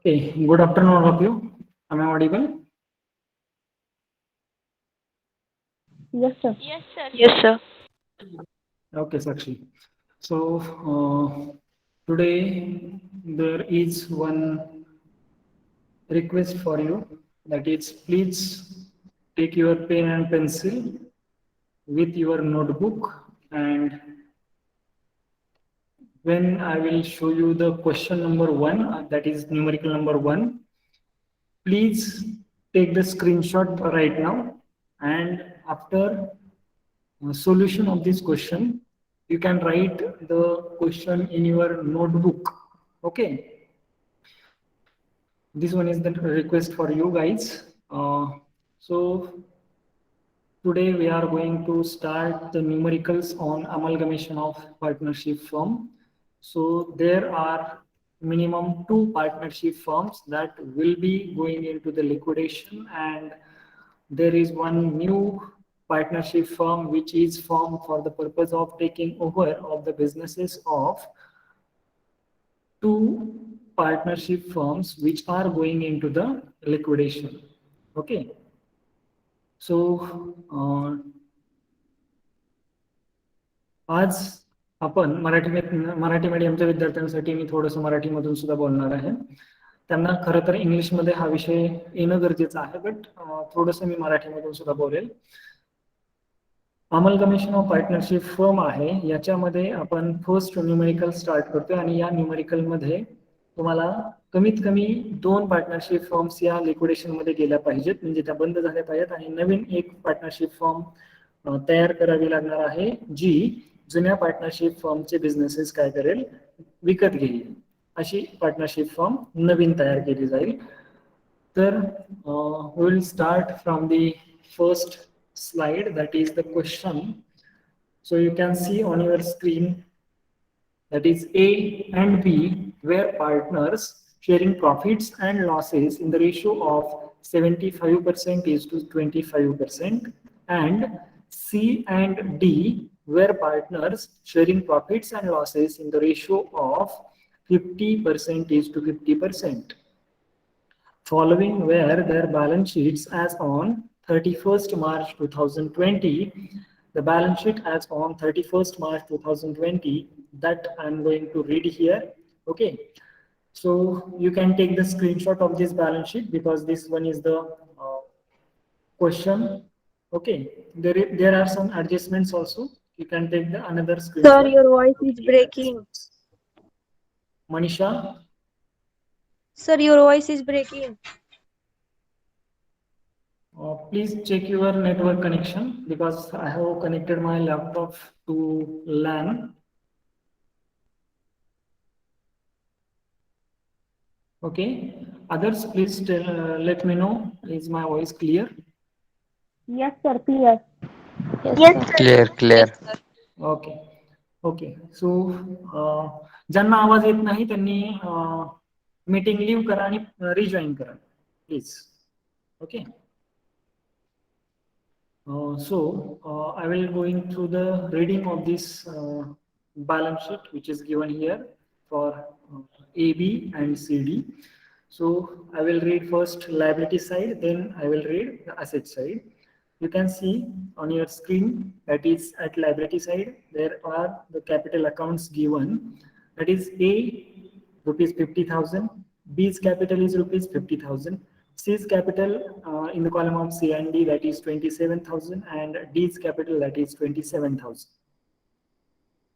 Okay, good afternoon, all of you. Am I audible? Yes, sir. Yes, sir. Yes, sir. Okay, Sakshi. So, today there is one request for you, that is, please take your pen and pencil with your notebook, and when I will show you the question number one, that is numerical number one, please take the screenshot right now, and after solution of this question, you can write the question in your notebook. Okay, this one is the request for you guys. So today we are going to start the numericals on amalgamation of partnership firm. So there are minimum 2 partnership firms that will be going into the liquidation, and there is one new partnership firm which is formed for the purpose of taking over of the businesses of 2 partnership firms which are going into the liquidation. Okay, so आज आपण मराठी मीडियमच्या विद्यार्थ्यांसाठी मी थोडंसं मराठीमधून सुद्धा बोलणार आहे. त्यांना खरं तर इंग्लिशमध्ये हा विषय येणं गरजेचं आहे, बट थोडंसं मी मराठीमधून सुद्धा बोलेल. अमलगमेशन ऑफ पार्टनरशिप फर्म आहे, याच्यामध्ये आपण फर्स्ट न्यूमेरिकल स्टार्ट करतोय आणि या न्यूमेरिकलमध्ये तुम्हाला कमीत कमी 2 पार्टनरशिप फर्म्स या लिक्विडेशन मध्ये गेल्या पाहिजेत, म्हणजे त्या बंद झाल्या पाहिजेत आणि नवीन एक पार्टनरशिप फर्म तयार करावी लागणार आहे, जी जुन्या पार्टनरशिप फर्मचे बिझनेसेस काय करेल, विकत घेईल. अशी पार्टनरशिप फर्म नवीन तयार केली जाईल. तर we will start from the first slide, that is the question. So you can see on your screen, that is A and B were partners sharing profits and losses in the ratio of 75% is to 25%, and C and D were partners sharing profits and losses in the ratio of 50% is to 50%. Following were their balance sheets as on 31st March 2020. The balance sheet as on 31st March 2020 that I'm going to read here. Okay, so you can take the screenshot of this balance sheet because this one is the question. Okay, there are some adjustments also. You can take the another screenshot. Sir, your voice is breaking. Manisha, Sir, your voice is breaking. please check your network connection because I have connected my laptop to LAN. Okay, others please let me know, is my voice clear? Yes, sir, clear. Yes, sir. Clear, clear. Okay okay. So ज्यांना आवाज येत नाही त्यांनी meeting leave करा आणि rejoin करा please. Okay, so I will going through the reading of this balance sheet which is given here for A, B and C, D. So I will read first liability side, then I will read the asset side. You can see on your screen that is at liability side there are the capital accounts given, that is A rupees 50,000, B's capital is rupees 50,000, C's capital in the column of C and D that is 27,000, and D's capital that is 27,000.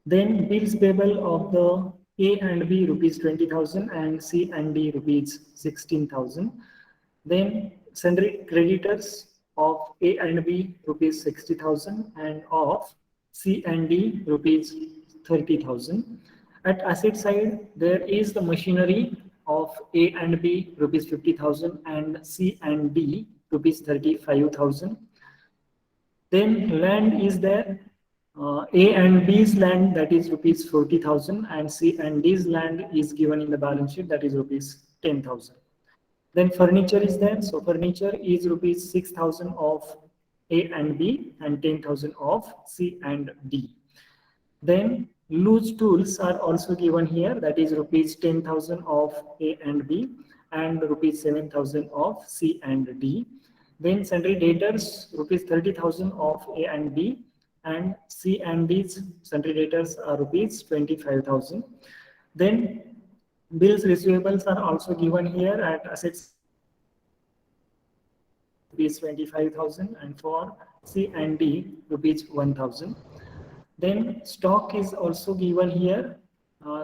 Then bills payable of the A and B rupees 20,000 and C and D rupees 16,000. Then sundry creditors of A and B rupees 60,000 and of C and D rupees 30,000. At asset side there is the machinery of A and B rupees 50,000 and C and D rupees 35,000. Then land is there. A and B's land that is rupees 40,000 and C and D's land is given in the balance sheet that is rupees 10,000. Then furniture is there. So furniture is rupees 6,000 of A and B and 10,000 of C and D. Then loose tools are also given here, that is rupees 10,000 of A and B and rupees 7,000 of C and D. Then sundry debtors rupees 30,000 of A and B, and C and D's sundry debtors are rupees 25,000. Then bills receivables are also given here at assets rupees 25,000, and for C and D rupees 1,000. Then stock is also given here,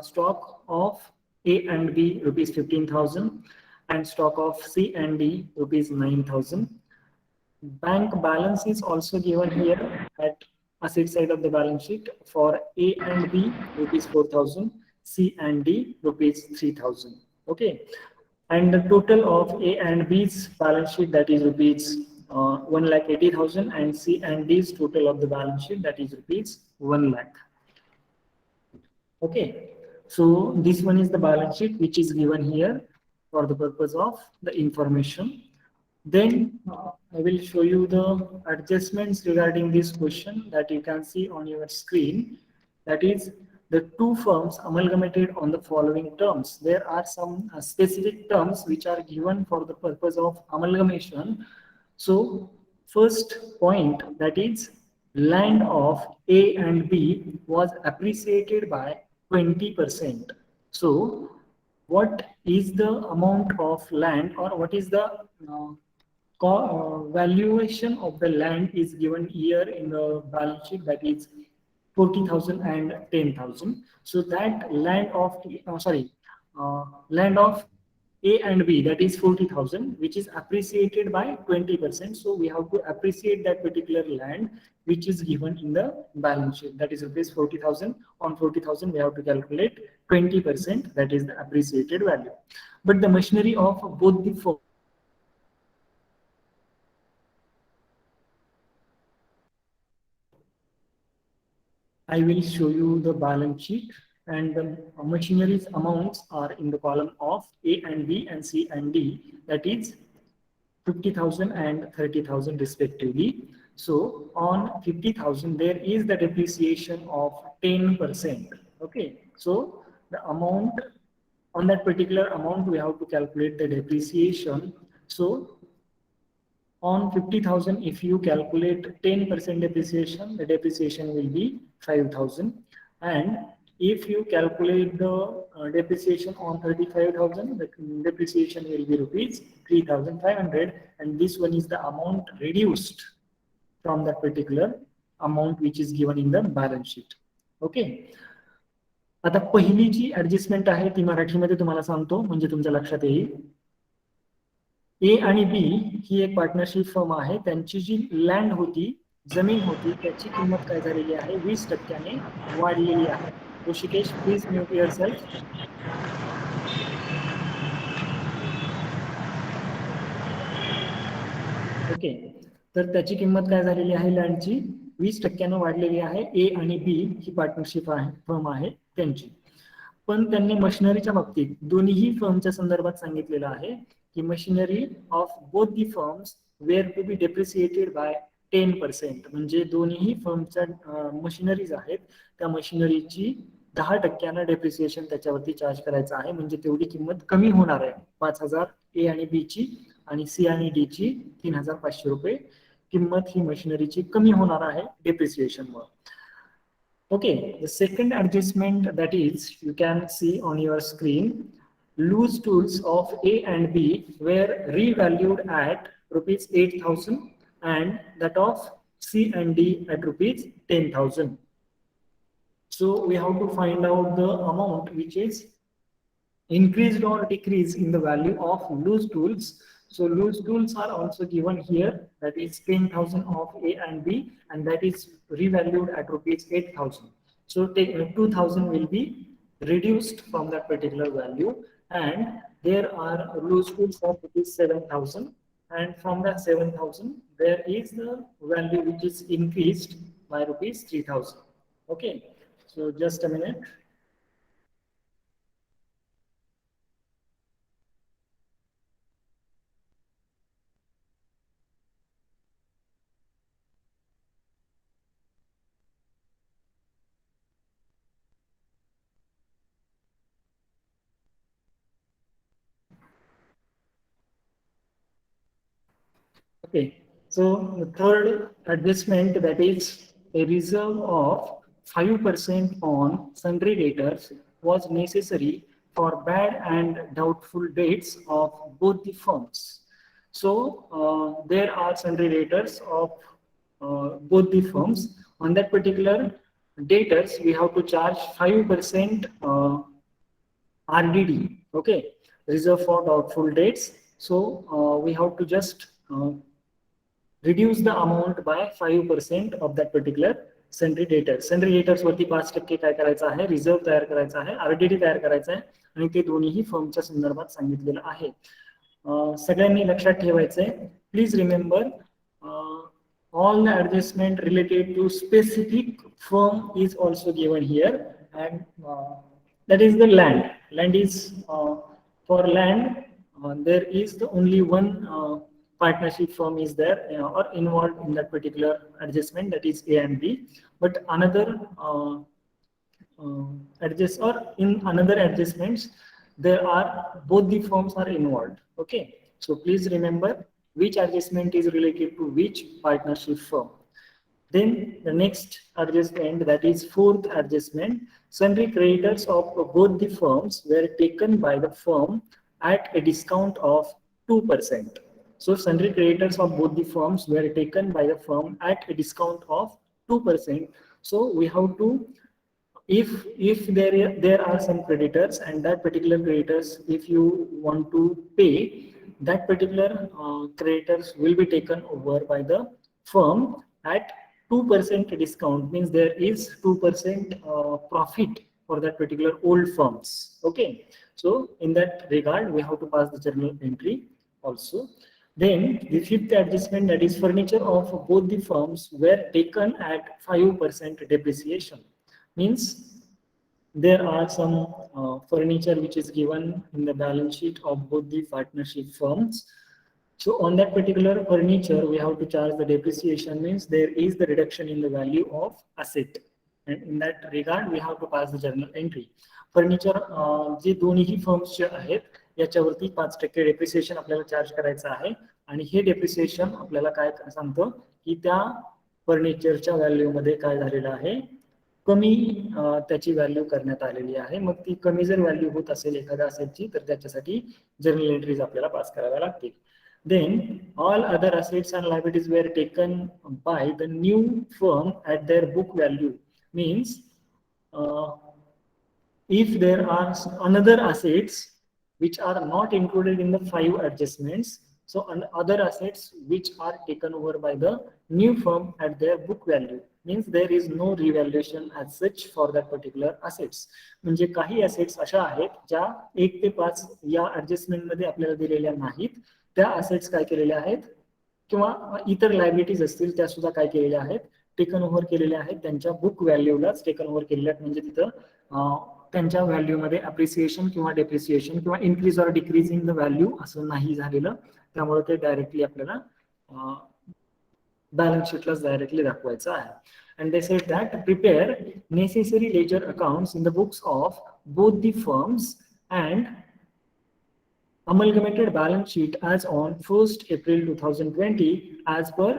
stock of A and B rupees 15,000, and stock of C and D rupees 9,000. Bank balance is also given here at asset side of the balance sheet for A and B rupees 4,000, C and D rupees 3,000. Okay, and the total of A and B's balance sheet, that is rupees 1,80,000, and C and D's total of the balance sheet, that is rupees 1 lakh. Okay, so this one is the balance sheet which is given here for the purpose of the information. Then I will show you the adjustments regarding this question that you can see on your screen. That is, the two firms amalgamated on the following terms. There are some specific terms which are given for the purpose of amalgamation. So first point, that is, land of A and B was appreciated by 20%. So what is the amount of land, or what is the valuation of the land is given here in the balance sheet, that is 40,000 and 10,000. So that land of land of A and B, that is 40,000, which is appreciated by 20%. So we have to appreciate that particular land which is given in the balance sheet, that is rupees 40,000. On 40,000 we have to calculate 20%, that is the appreciated value. But the machinery of both the firms, I will show you the balance sheet, and the machinery's amounts are in the column of A and B and C and D, that is 50,000 and 30,000 respectively. So on 50,000 there is the depreciation of 10%. Okay, so the amount on that particular amount we have to calculate the depreciation. So on 50,000, if you calculate 10% depreciation, the depreciation will be 5,000. And if you calculate the depreciation on 35,000, the depreciation will be rupees 3,500. And this one is the amount reduced from that particular amount which is given in the balance sheet. Okay. आता पहिली जी adjustment आहे ती मराठीमध्ये तुम्हाला सांगतो म्हणजे तुमच्या लक्षात येईल. ए आणि बी ही एक पार्टनरशिप फर्म आहे. त्यांची जी लँड होती, जमीन होती, त्याची किंमत काय झालेली आहे, 20% वाढलेली आहे. Rishikesh, please mute yourself. Okay, तर त्याची किंमत काय झालेली आहे लँडची, 20% वाढलेली आहे. ए आणि बी ही पार्टनरशिप आहे, फर्म आहे त्यांची. पण त्यांनी मशिनरीच्या बाबतीत दोन्ही फर्मच्या संदर्भात सांगितलेलं आहे की machinery of both the firms were to be depreciated by 10%. म्हणजे दोन्ही फर्मच्या मशिनरीज आहेत, त्या मशिनरीची 10% डेप्रिसिएशन त्याच्यावरती चार्ज करायचं आहे. म्हणजे तेवढी किंमत कमी होणार आहे. 5,000 ए आणि बी ची, आणि सी आणि डी ची 3,500 रुपये किंमत ही मशिनरीची कमी होणार आहे depreciation Mule. Okay, the second adjustment, that is, you can see on your screen, loose tools of A and B were revalued at rupees 8,000 and that of C and D at rupees 10,000. So we have to find out the amount which is increased or decreased in the value of loose tools. So loose tools are also given here, that is 10,000 of A and B, and that is revalued at rupees 8,000. So 2,000 will be reduced from that particular value, and there are loose tools of rupees 7,000, and from that 7,000 there is the value which is increased by rupees 3,000. Okay, so just a minute. Okay, so the third adjustment, that is a reserve of 5% on sundry debtors, was necessary for bad and doubtful debts of both the firms. So there are sundry debtors of both the firms. On that particular debtors, we have to charge 5% RDD, okay, reserve for doubtful debts. So we have to just reduce the amount by 5% of that particular sundry debtors. Sundry debtors वरती 5% काय करायचं आहे, reserve तयार करायचा आहे, RDD तयार करायचा आहे आणि ते दोन्हीही फर्मच्या संदर्भात सांगितलेलं आहे. सगळ्यांनी लक्षात ठेवायचंय, please remember all the adjustment related to specific firm is also given here, and that is the land. Land is for land there is the only one partnership firm is there or involved in that particular adjustment, that is A and B. But another adjust or in another adjustments there are both the firms are involved. Okay, so please remember which adjustment is related to which partnership firm. Then the next adjustment, that is fourth adjustment, sundry creditors of both the firms were taken by the firm at a discount of 2%. So sundry creditors of both the firms were taken by the firm at a discount of 2%. So we have to, if there are some creditors and that particular creditors, if you want to pay, that particular creditors will be taken over by the firm at 2% discount, means there is 2% profit for that particular old firms. Okay, so in that regard we have to pass the journal entry also. Then the fifth adjustment, that is furniture of both the firms were taken at 5% depreciation, means there are some furniture which is given in the balance sheet of both the partnership firms. So on that particular furniture, we have to charge the depreciation, means there is the reduction in the value of asset. And in that regard, we have to pass the journal entry. Furniture जे दोन्ही फर्म्सचे आहेत याच्यावरती 5% depreciation आपल्याला charge करायचं आहे आणि हे depreciation आपल्याला काय सांगतं की त्या फर्निचरच्या व्हॅल्यू मध्ये काय झालेलं आहे, कमी त्याची व्हॅल्यू करण्यात आलेली आहे. मग ती कमी जर व्हॅल्यू होत असेल एखाद्या असेटची तर त्याच्यासाठी जर्नल एंट्रीज आपल्याला पास कराव्या लागतील. Then all other assets and liabilities were taken by the new firm at their book value, means if there are another assets which are not included in the 5 adjustments, so other assets which are taken over by the new firm at their book value, means there is no revaluation as such for that particular assets. म्हणजे काही assets अशा आहेत ज्या 1 ते 5 या adjustment मध्ये आपल्याला दिलेल्या नाहीत, त्या assets काय केलेल्या आहेत किंवा इतर लायबिलिटीज असतील त्या सुद्धा काय केलेल्या आहेत, टेकन ओव्हर केलेल्या आहेत, त्यांच्या बुक व्हॅल्यूलाच टेकन ओव्हर केलेल्या आहेत. म्हणजे तिथं त्यांच्या व्हॅल्यू मध्ये अप्रिसिएशन किंवा डेप्रिसिएशन किंवा increase or decrease in the value असं नाही झालेलं, त्यामुळे ते डायरेक्टली आपल्याला बॅलन्स शीटलाच डायरेक्टली दाखवायचं आहे. And they said that prepare necessary ledger accounts in the books of both the firms and amalgamated balance sheet as on 1st April 2020 as per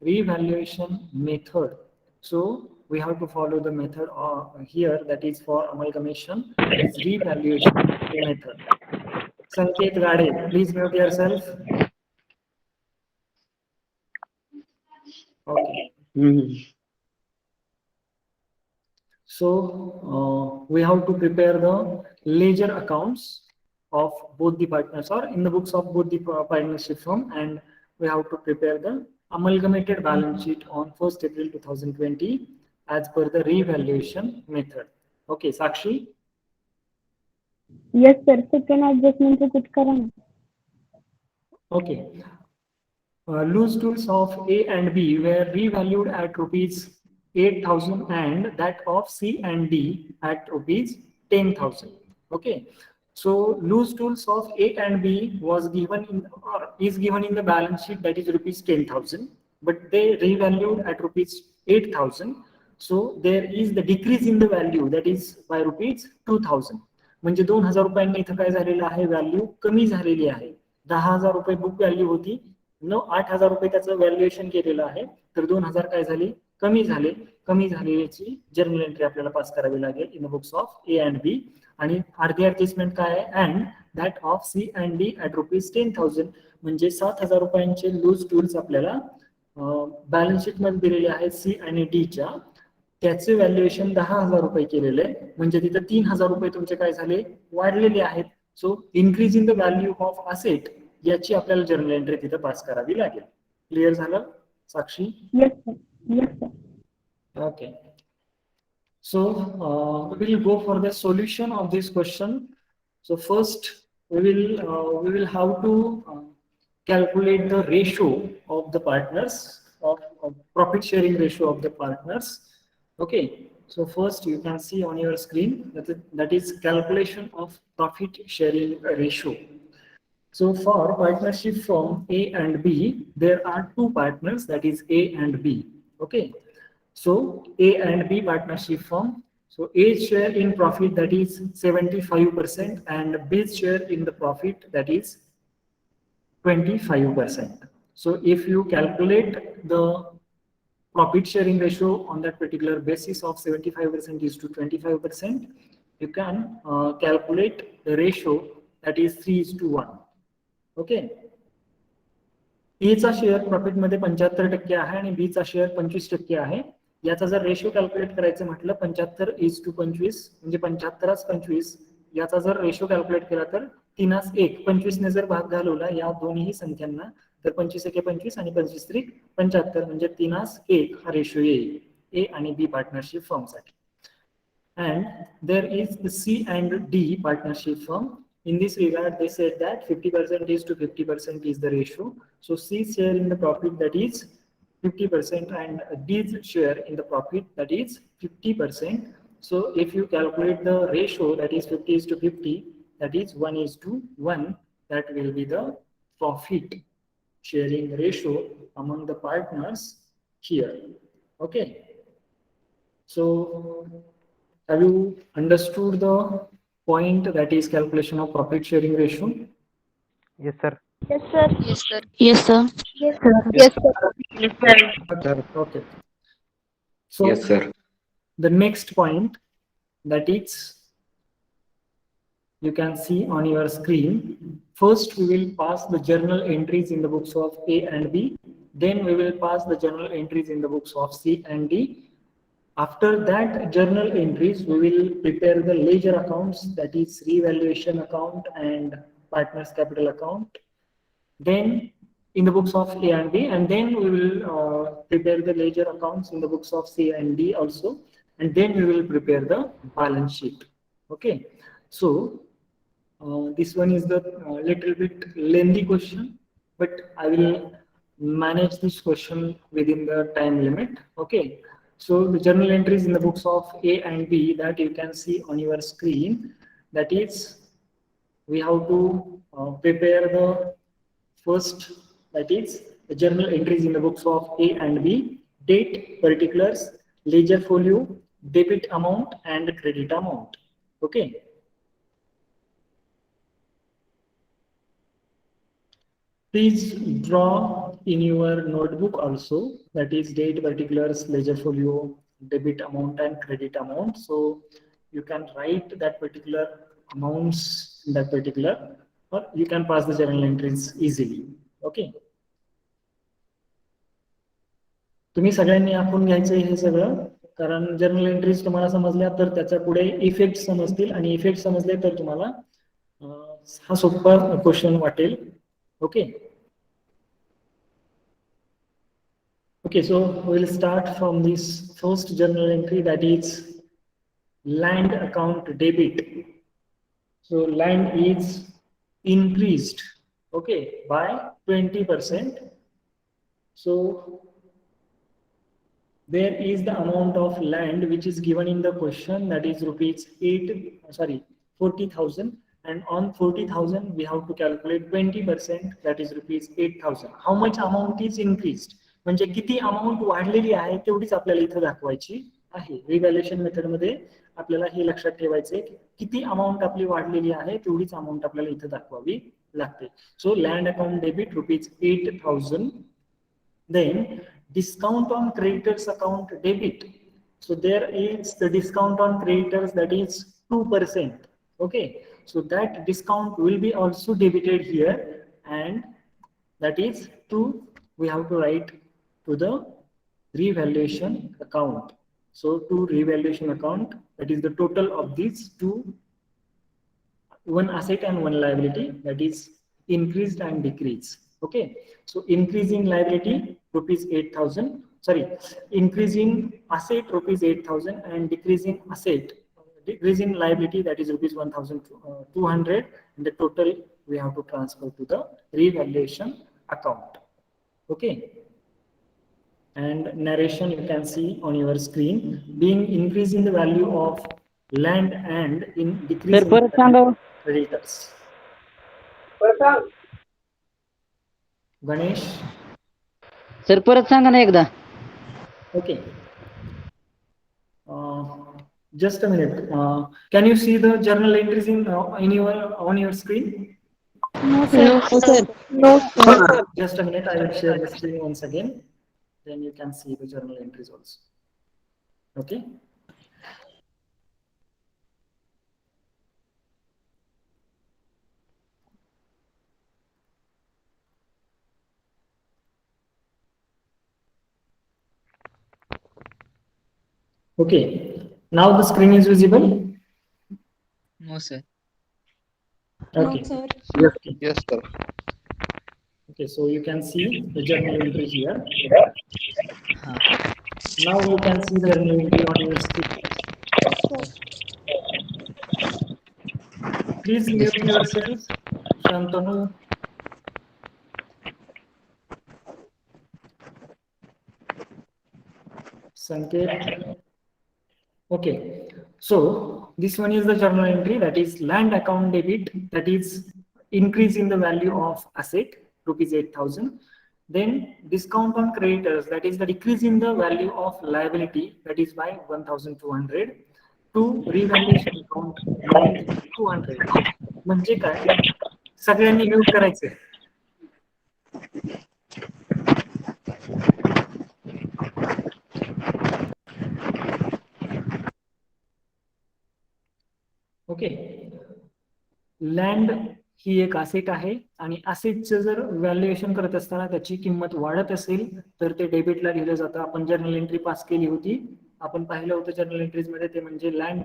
revaluation method. So we have to follow the method here, that is for amalgamation is revaluation method. Sanket Gade, please mute yourself. Okay. So we have to prepare the ledger accounts of both the partners or in the books of both the partnership firm, and we have to prepare the amalgamated balance sheet on 1st April 2020 as per the revaluation method. Okay, Sakshi? Yes, sir. Second adjustment repeat करा ना. Okay. Loose tools of A and B were revalued at rupees 8,000 and that of C and D at rupees 10,000. Okay. So loose tools of A and B was given in or is given in the balance sheet, that is rupees 10,000, but they revalued at rupees 8,000. So there is the decrease in the value, that is by rupees 2,000. म्हणजे 2,000 रुपयांनी इथं काय झालेलं आहे, value कमी झालेली आहे. 10,000 रुपये बुक व्हॅल्यू होती, 8,000 रुपये त्याचं व्हॅल्युएशन केलेलं आहे, तर 2,000 काय झाले, कमी झाले. कमी झालेल्याची जर्नल एंट्री आपल्याला पास करावी लागेल in the books of A and B. आणि अर्धी ऍडजस्टमेंट काय आहे, and that of C and D at ₹10,000, म्हणजे 7,000 रुपयांचे लूज टूल्स आपल्याला बॅलन्स शीट मध्ये दिलेले आहेत सी आणि डी च्या. त्याचे व्हॅल्युएशन 10,000 रुपये केलेले आहे, म्हणजे तिथे 3,000 रुपये तुमचे काय झाले, वाढलेले आहेत. So increase in the value of asset याची आपल्याला जर्नल एंट्री तिथे पास करावी लागेल. क्लिअर झालं साक्षी? Yes, sir. Yes, sir. Okay. So we will go for the solution of this question. So first we will have to calculate the ratio of the partners of profit sharing ratio of the partners. Okay. So first you can see on your screen that is calculation of profit sharing ratio. So for partnership from A and B, there are two partners, that is A and B. Okay. So A and B partnership firm. So A's share in profit, that is 75%, and B's share in the profit, that is 25%. So if you calculate the profit sharing ratio on that particular basis of 75% is to 25%, you can calculate the ratio, that is 3:1. Okay. ए चा share profit मध्ये 75% आहे आणि B चा share 25% आहे. याचा जर ratio calculate करायचं म्हटलं 75:25 म्हणजे 75:25, याचा जर रेशो कॅल्क्युलेट केला तर 3:1, 25 ने जर भाग घालवला या दोन्ही संख्यांना तर 25:1 आणि 25:3 म्हणजे 3:1 हा रेशो येईल ए आणि बी पार्टनरशिप फर्म साठी. And there is the C and D partnership firm. In this regard, they said that 50% is to 50% is the ratio. So C's share in the profit, that is 50%, and D's share in the profit, that is 50%. So if you calculate the ratio, that is 50:50, that is 1:1, that will be the profit sharing ratio among the partners here. Okay. So have you understood the point, that is calculation of profit sharing ratio? Yes, sir. Yes, sir. Yes, sir. Yes, sir. Yes, sir. Yes, sir. Yes, sir. Okay. So Yes, sir. the next point, that is, you can see on your screen. First we will pass the journal entries in the books of A and B. Then we will pass the journal entries in the books of C and D. After that journal entries, we will prepare the ledger accounts, that is revaluation account and partners capital account. Then in the books of A and B, and then we will prepare the ledger accounts in the books of C and D also, and then we will prepare the balance sheet. Okay. So this one is the little bit lengthy question, but I will manage this question within the time limit. Okay. So the journal entries in the books of A and B that you can see on your screen, that is, we have to prepare the first, that is the journal entries in the books of A and B, date, particulars, ledger folio, debit amount and credit amount. Okay. Please draw in your notebook also, that is date, particulars, ledger folio, debit amount and credit amount. So you can write that particular amounts in that particular, or you can pass the journal entries easily. Okay. तुम्ही सगळ्यांनी आपण घ्यायचं हे सगळं, कारण journal entries तुम्हाला समजल्या तर त्याच्या पुढे इफेक्ट समजतील, आणि इफेक्ट समजले तर तुम्हाला हा सोपा क्वेश्चन वाटेल. Okay. Okay, so we'll start from this first journal entry, that is land account debit. So land is increased, okay, by 20%. So there is the amount of land which is given in the question, that is ₹40,000, and on 40,000 we have to calculate 20%, that is ₹8,000. How much amount is increased, म्हणजे किती amount वाढलेली आहे तेवढीच आपल्याला इथे दाखवायची आहे. Revaluation method मध्ये आपल्याला हे लक्षात ठेवायचे की किती अमाऊंट आपली वाढलेली आहे तेवढीच अमाऊंट आपल्याला इथे दाखवावी लागते. So land account debit ₹8,000. Then discount on creditors account debit. So there is the discount on creditors, that is 2%. Okay, so that discount will be also debited here, and that is we have to write to the revaluation account. So to revaluation account, that is the total of these two, one asset and one liability, that is increased and decreased. Okay, so increase in liability ₹8,000, sorry, increase in asset ₹8,000 and decrease in liability, that is ₹1,200, and the total we have to transfer to the revaluation account. Okay, and narration you can see on your screen, being increase in the value of land and in decrease in creditors. Ganesh, sir परत सांगा ना एकदा. okay. Just a minute. Can you see the journal entries on your screen? No, sir. No, sir. Just a minute. I will share the screen once again. Then you can see the journal entries also. Okay. Okay. Now the screen is visible. No sir. Okay. No, sir. Yes, sir. Okay. So you can see the journal entry here. Now you can see the journal entry on your screen. Please mute yourself, Shantanu. Sanket. Okay, so this one is the journal entry, that is land account debit, that is increase in the value of asset ₹8,000. Then discount on creditors, that is the decrease in the value of liability, that is by 1,200. To revaluation account 9,200. म्हणजे काय, सगळ्यांनी mute करायचे. Okay, land ही एक asset आहे आणि असेटचं जर valuation करत असताना त्याची किंमत वाढत असेल तर ते डेबिटला लिहिलं जातं. आपण जर्नल एंट्री पास केली होती, आपण पाहिलं होतं जर्नल एंट्रीज मध्ये, ते म्हणजे land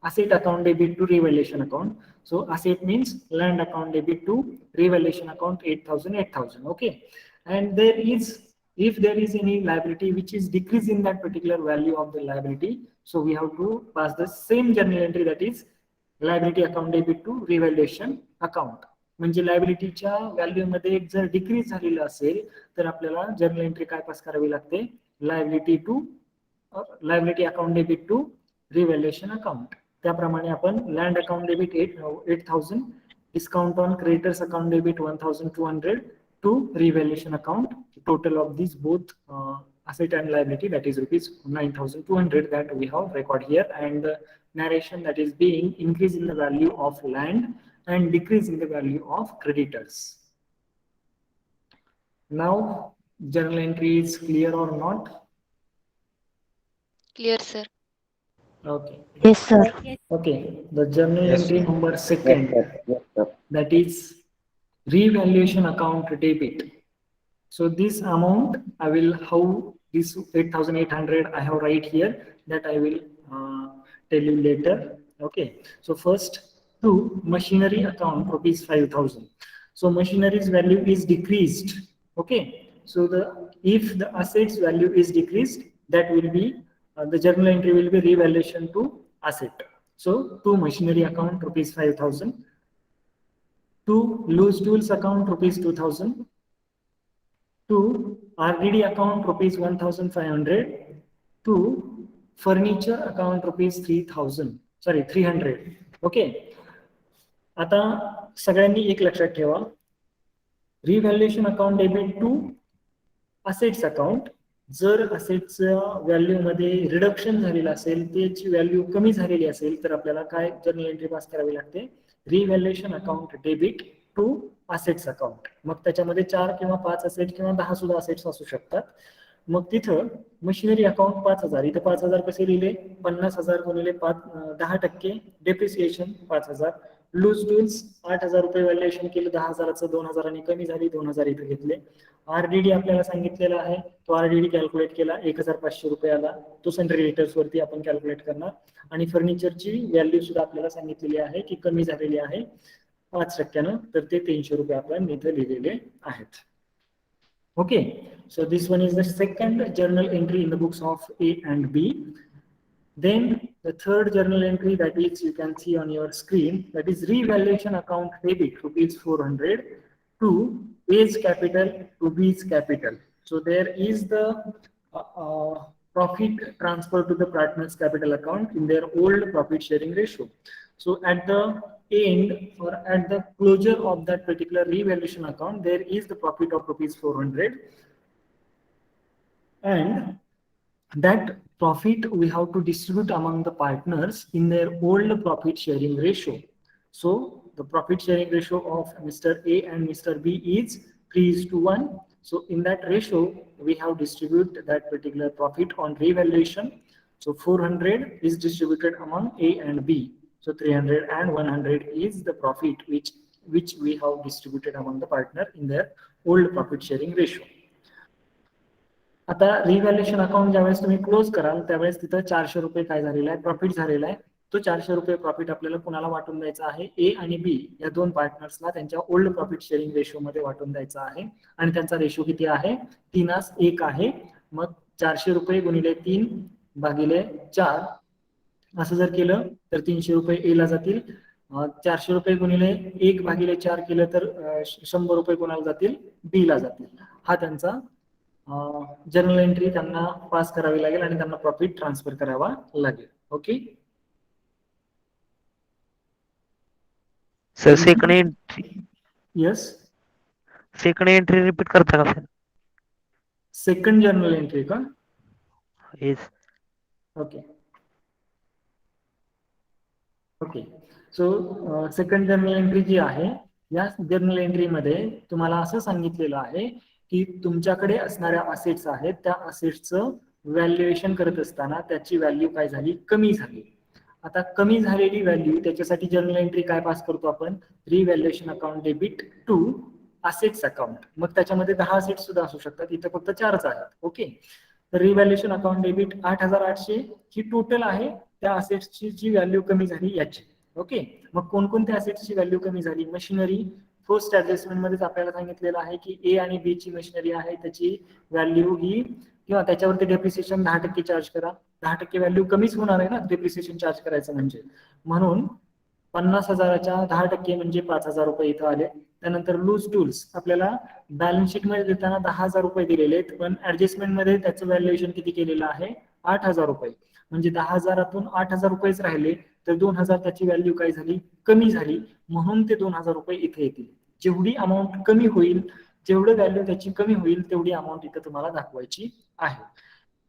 asset account debit to revaluation account. So asset means land account debit to revaluation account 8,000. Okay, and if there is any liability which is decreased in that particular value of the liability, so we have to pass the same journal entry, that is liability account debit to revaluation account. म्हणजे लायबिलिटीच्या value मध्ये जर decrease झालेलं असेल तर आपल्याला journal entry काय pass करावी लागते, liability account debit to revaluation account. त्याप्रमाणे आपण land account debit 8,000, discount on creditors account debit 1,200 to revaluation account. Total of this both asset and liability, that is ₹9,200 that we have record here, and the narration, that is being increase in the value of land and decrease in the value of creditors. Now journal entry is clear or not? Clear, sir. Okay. Yes, sir. Okay, the journal Yes, entry sir. number second, Yes, sir. that is revaluation account debit. So this amount I will, how this 8,800 I have right here, that I will tell you later. Okay, so first to machinery account ₹5,000. So machinery's value is decreased. Okay, so if the assets value is decreased, that will be the journal entry will be revaluation to asset. So to machinery account ₹5,000, to loose tools account ₹2,000, to RDD account ₹1,500, to furniture account ₹300. Okay, आता सगळ्यांनी एक लक्षात ठेवा, revaluation account debit to assets account. जर असेट्सच्या value मध्ये reduction झालेलं असेल, त्याची व्हॅल्यू कमी झालेली असेल तर आपल्याला काय जर्नल एंट्री पास करावी लागते, revaluation account debit to assets account. मग त्याच्यामध्ये 4 किंवा 5 असेट किंवा 10 सुद्धा असेट्स असू शकतात. मग तिथं मशिनरी अकाउंट 5,000, इथं 5,000 कसे लिहिले, 50,000 गुणिले 10% डेप्रिसिएशन 5,000, लूज टूल्स 8,000 रुपये व्हॅल्युएशन केलं 10,000चं, 2,000 कमी झाली, 2,000 इथं घेतले. आरडीडी आपल्याला सांगितलेला आहे, तो आरडीडी कॅल्क्युलेट केला 1,500 रुपये आला, तो सन्ड्री डेटर्स वरती आपण कॅल्क्युलेट करणार. आणि फर्निचरची व्हॅल्यू सुद्धा आपल्याला सांगितलेली आहे की कमी झालेली आहे 5%, तर ते 300 रुपये आपण इथे लिहिलेले आहेत. Okay, so this one is the second journal entry in the books of A and B. Then the third journal entry, that is you can see on your screen, that is revaluation account debit rupees 400 to A's capital to B's capital. So there is the profit transfer to the partner's capital account in their old profit sharing ratio. So at the end or at the closure of that particular revaluation account, there is the profit of rupees 400, and that profit we have to distribute among the partners in their old profit sharing ratio. So the profit sharing ratio of Mr. A and Mr. B is 3:1. So in that ratio we have distributed that particular profit on revaluation. So 400 is distributed among A and B. So 300 and 100 is the profit which we have distributed among the partner in their old profit sharing ratio. आता revaluation account ज्यावेळेस तुम्ही close कराल त्यावेळेस तिथं 400 रुपये काय झालेला आहे, प्रॉफिट झालेला आहे. तो 400 रुपये प्रॉफिट आपल्याला कुणाला वाटून द्यायचा आहे, ए आणि बी या दोन पार्टनर्सला त्यांच्या ओल्ड प्रॉफिट शेअरिंग रेशो मध्ये वाटून द्यायचा आहे. आणि त्यांचा रेशो किती आहे, 3:1 आहे. मग 400 रुपये गुणिले 3 भागिले 4 असं जर केलं तर 300 रुपये ए ला जातील. 400 रुपये गुणिले 1 भागिले 4 केलं तर 100 रुपये कोणाला जातील, बी ला जातील. हा त्यांचा जर्नल एंट्री त्यांना पास करावी लागेल आणि त्यांना प्रॉफिट ट्रान्सफर करावा लागेल. Okay sir second entry, yes, second entry repeat करता का सर? सेकंड जर्नल एंट्री का? Yes. Okay okay. So second journal entry जी आहे, या जर्नल एंट्री मध्ये तुम्हाला असं सांगितलेलं आहे की तुमच्याकडे असणाऱ्या असेट्स आहेत, त्या असेट्सचं व्हॅल्युएशन करत असताना त्याची व्हॅल्यू काय झाली, कमी झाली. आता कमी झालेली व्हॅल्यू त्याच्यासाठी जर्नल एंट्री काय पास करतो आपण, revaluation account debit to assets account. मग त्याच्यामध्ये 10 असेट्स सुद्धा असू शकतात, इथं फक्त 4च आहेत. ओके, तर रिव्हॅल्युएशन अकाउंट डेबिट 8,800 ही टोटल आहे त्या असेट्सची जी व्हॅल्यू कमी झाली याची. ओके, मग कोणकोणत्या असेट्सची व्हॅल्यू कमी झाली, मशिनरी फर्स्ट ऍडजस्टमेंट मध्येच आपल्याला सांगितलेलं आहे की ए आणि बी ची मशिनरी आहे त्याची व्हॅल्यू ही किंवा त्याच्यावरती डेप्रिसिएशन 10% चार्ज करा. 10% व्हॅल्यू कमीच होणार आहे ना डेप्रिसिएशन चार्ज करायचं म्हणजे, म्हणून 50,000च्या 10% म्हणजे 5,000 रुपये इथं आले. त्यानंतर लूज टूल्स आपल्याला बॅलन्स शीट मध्ये देताना 10,000 रुपये दिलेले आहेत, पण ऍडजस्टमेंट मध्ये त्याचं व्हॅल्युएशन किती केलेलं आहे, 8,000 रुपये. म्हणजे 10,000तून 8,000 रुपयेच राहिले, तर 2,000 त्याची व्हॅल्यू काय झाली, कमी झाली, म्हणून ते 2,000 रुपये इथे येतील. जेवढी अमाऊंट कमी होईल, जेवढं व्हॅल्यू त्याची कमी होईल तेवढी अमाऊंट इथे तुम्हाला दाखवायची आहे.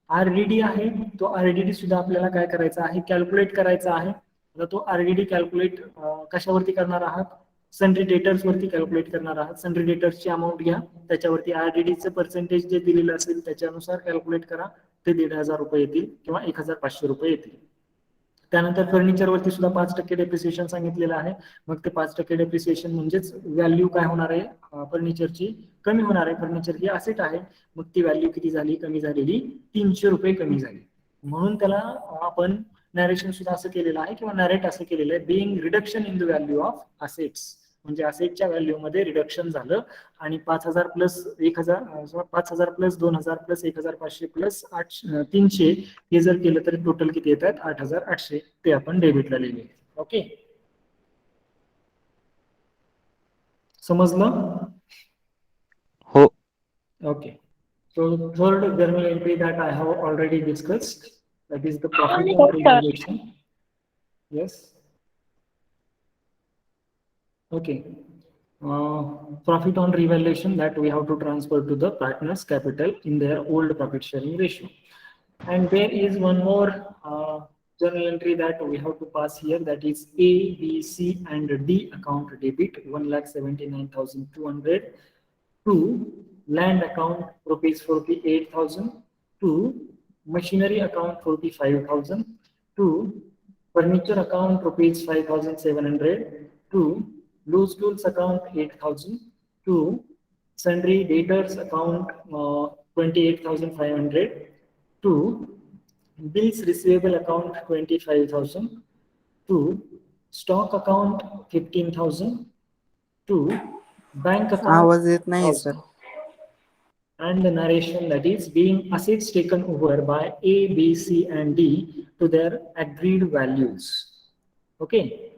आरडीडी आहे, तो आरडीडी सुद्धा आपल्याला काय करायचा आहे, कॅल्क्युलेट करायचा आहे. आता तो आरडीडी कॅल्क्युलेट कशावरती करणार आहात, सन्ड्री डेटर्स वरती कॅल्क्युलेट करणार आहात. सन्ड्री डेटर्सची अमाऊंट घ्या, त्याच्यावरती आरडीडीचं पर्सेंटेज जे दिलेलं असेल त्याच्यानुसार कॅल्क्युलेट करा, ते 1,500 रुपये येतील किंवा 1,500 रुपये येतील. त्यानंतर फर्निचर वरती सुद्धा 5% डेप्रिसिएशन सांगितलेलं आहे. मग ते 5% डेप्रिसिएशन म्हणजेच व्हॅल्यू काय होणार आहे, फर्निचरची कमी होणार आहे. फर्निचर ही असेट आहे, मग ती व्हॅल्यू किती झाली, कमी झालेली 300 रुपये कमी झाली. म्हणून त्याला आपण नॅरेशन सुद्धा असं केलेलं आहे किंवा नॅरेट असं केलेलं आहे, being reduction in the value of assets. म्हणजे असेटच्या व्हॅल्यू मध्ये रिडक्शन झालं आणि 5,000 प्लस 1,000, 5,000 प्लस 2,000 प्लस 1,500 प्लस 300 हे जर केलं तर टोटल किती येतात, 8,800. ते आपण डेबिटला लिहिले. ओके, समजलं? हो. Okay, so third journal entry that I have already discussed, that is the profit on revaluation. Yes, okay. Profit on revaluation that we have to transfer to the partners capital in their old profit sharing ratio. And there is one more journal entry that we have to pass here, that is A, B, C, and D account debit 1,79,200. To land account rupees 48,000. To machinery account 45,000. To furniture account rupees 5,700. To loose tools account 8,000. To sundry debtors account 28,500. To bills receivable account 25,000. To stock account 15,000. To bank account आवाज येत नाही sir. 1,000. And the narration, that is being assets taken over by A, B, C, and D to their agreed values. Okay.